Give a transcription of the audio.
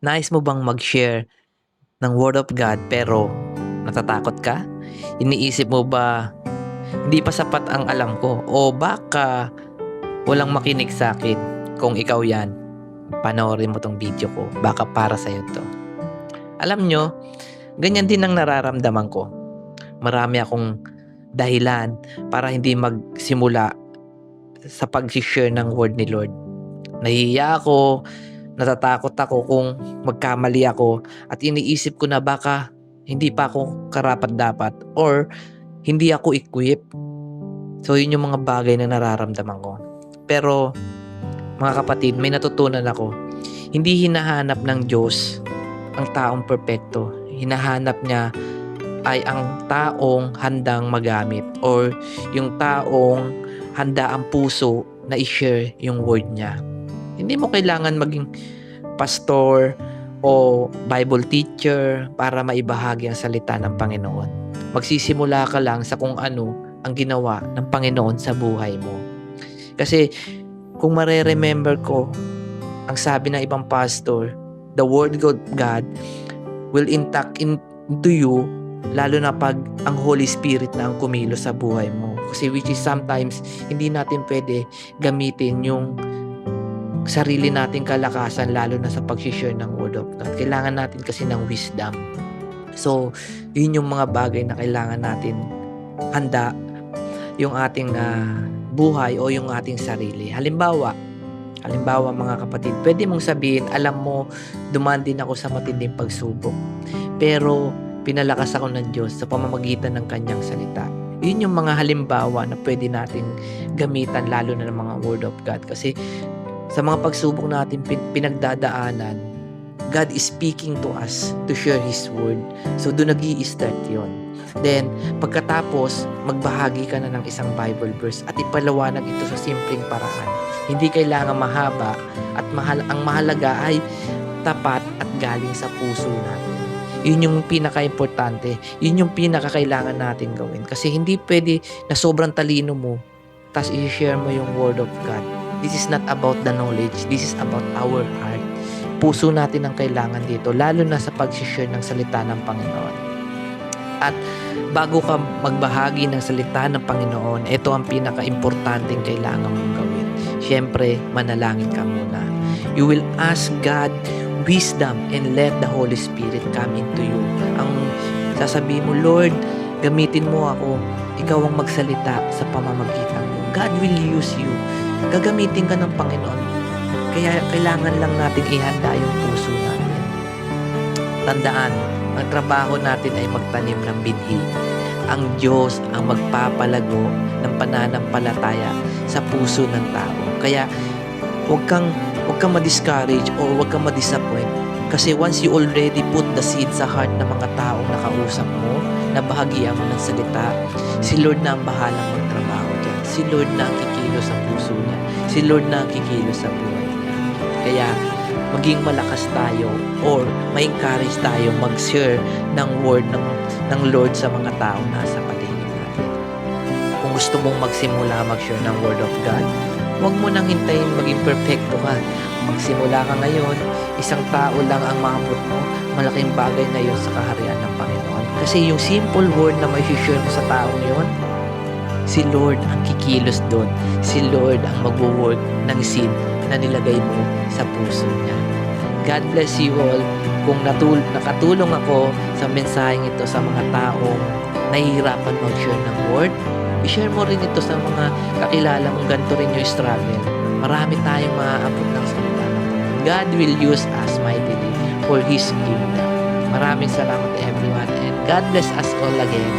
Nais mo bang mag-share ng Word of God pero natatakot ka? Iniisip mo ba, hindi pa sapat ang alam ko o baka walang makinig sa akin? Kung ikaw yan, panoorin mo tong video ko. Baka para sa'yo to. Alam nyo, ganyan din ang nararamdaman ko. Marami akong dahilan para hindi magsimula sa pag-share ng word ni Lord. Nahihiya ako, natatakot ako kung magkamali ako at iniisip ko na baka hindi pa ako karapat-dapat or hindi ako equipped. So yun yung mga bagay na nararamdaman ko. Pero mga kapatid, may natutunan ako. Hindi hinahanap ng Diyos ang taong perpekto. Hinahanap niya ay ang taong handang magamit or yung taong handa ang puso na i-share yung word niya. Hindi mo kailangan maging pastor o Bible teacher para maibahagi ang salita ng Panginoon. Magsisimula ka lang sa kung ano ang ginawa ng Panginoon sa buhay mo. Kasi kung mare-remember ko, ang sabi ng ibang pastor, the word of God will intact into you lalo na pag ang Holy Spirit na ang kumilos sa buhay mo. Kasi which is sometimes hindi natin pwede gamitin yung sarili nating kalakasan lalo na sa pag-share ng Word of God. Kailangan natin kasi ng wisdom. So, yun yung mga bagay na kailangan natin handa yung ating buhay o yung ating sarili. Halimbawa mga kapatid, pwede mong sabihin, alam mo, dumaan din ako sa matinding pagsubok. Pero pinalakas ako ng Diyos sa pamamagitan ng kanyang salita. Yun yung mga halimbawa na pwede nating gamitan lalo na ng mga Word of God. Kasi sa mga pagsubok natin pinagdadaanan, God is speaking to us to share His Word. So doon nag-i-start yun. Then, pagkatapos, magbahagi ka na ng isang Bible verse at ipalawanag ito sa simpleng paraan. Hindi kailangan mahaba at ang mahalaga ay tapat at galing sa puso natin. Yun yung pinaka-importante. Yun yung pinaka-kailangan natin gawin. Kasi hindi pwede na sobrang talino mo tapos i-share mo yung Word of God. This is not about the knowledge. This is about our heart. Puso natin ang kailangan dito, lalo na sa pag-share ng salita ng Panginoon. At bago ka magbahagi ng salita ng Panginoon, ito ang pinaka-importanting kailangan mong gawin. Siyempre, manalangin ka muna. You will ask God wisdom and let the Holy Spirit come into you. Ang sasabihin mo, Lord, gamitin mo ako. Ikaw ang magsalita sa pamamagitan mo. God will use you. Gagamitin ka ng Panginoon. Kaya kailangan lang natin ihanda yung puso natin. Tandaan, ang trabaho natin ay magtanim ng binhi. Ang Diyos ang magpapalago ng pananampalataya sa puso ng tao. Kaya huwag kang ma-discourage o huwag kang ma-disappoint. Kasi once you already put the seed sa heart ng mga taong nakausap mo, na bahagian mo ng salita, si Lord na ang bahalang magtrabaho dyan. Si Lord na ang kikilos sa puso niya. Si Lord na ang kikilos sa buhay niya. Kaya maging malakas tayo or ma-encourage tayo mag-share ng word ng Lord sa mga taong nasa paligid natin. Kung gusto mong magsimula mag-share ng Word of God, huwag mo nang hintayin maging perfecto ka. Magsimula ka ngayon, isang tao lang ang maabot mo, malaking bagay na yun sa kaharian ng Panginoon. Kasi yung simple word na may share mo sa taong yun, si Lord ang kikilos doon. Si Lord ang magwo-work ng seed na nilagay mo sa puso niya. God bless you all. Kung nakatulong ako sa mensaheng ito sa mga taong nahihirapan mag-share ng word, i-share mo rin ito sa mga kakilala mong ganito rin yung struggle. Marami tayong maaabot ng salita. God will use us mightily for His kingdom. Maraming salamat everyone and God bless us all again.